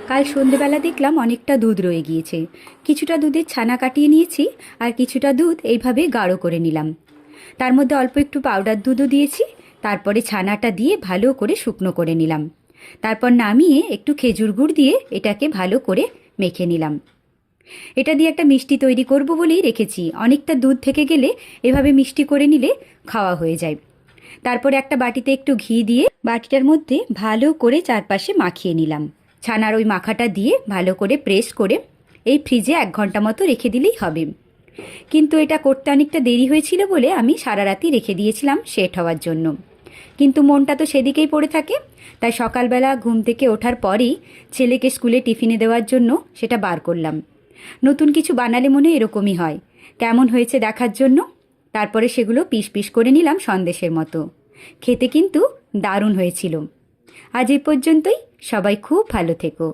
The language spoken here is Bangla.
কাল সন্ধেবেলা দেখলাম অনেকটা দুধ রয়ে গিয়েছে। কিছুটা দুধের ছানা কাটিয়ে নিয়েছি, আর কিছুটা দুধ এইভাবে গাঢ় করে নিলাম। তার মধ্যে অল্প একটু পাউডার দুধও দিয়েছি। তারপরে ছানাটা দিয়ে ভালো করে শুকনো করে নিলাম। তারপর নামিয়ে একটু খেজুর গুড় দিয়ে এটাকে ভালো করে মেখে নিলাম। এটা দিয়ে একটা মিষ্টি তৈরি করব বলেই রেখেছি। অনেকটা দুধ থেকে গেলে এভাবে মিষ্টি করে নিলে খাওয়া হয়ে যায়। তারপরে একটা বাটিতে একটু ঘি দিয়ে বাটিটার মধ্যে ভালো করে চারপাশে মাখিয়ে নিলাম। ছানার ওই মাখাটা দিয়ে ভালো করে প্রেস করে এই ফ্রিজে 1 ঘন্টা মতো রেখে দিলেই হবে। কিন্তু এটা করতে অনেকটা দেরি হয়েছিল বলে আমি সারা রাতই রেখে দিয়েছিলাম সেট হওয়ার জন্য। কিন্তু মনটা তো সেদিকেই পড়ে থাকে, তাই সকালবেলা ঘুম থেকে ওঠার পরেই ছেলেকে স্কুলে টিফিনে দেওয়ার জন্য সেটা বার করলাম। নতুন কিছু বানালে মনে এরকমই হয়, কেমন হয়েছে দেখার জন্য। তারপরে সেগুলো পিস পিস করে নিলাম সন্দেশের মতো। খেতে কিন্তু দারুণ হয়েছিল। আজ এই পর্যন্তই। সবাই খুব ভালো থেকো।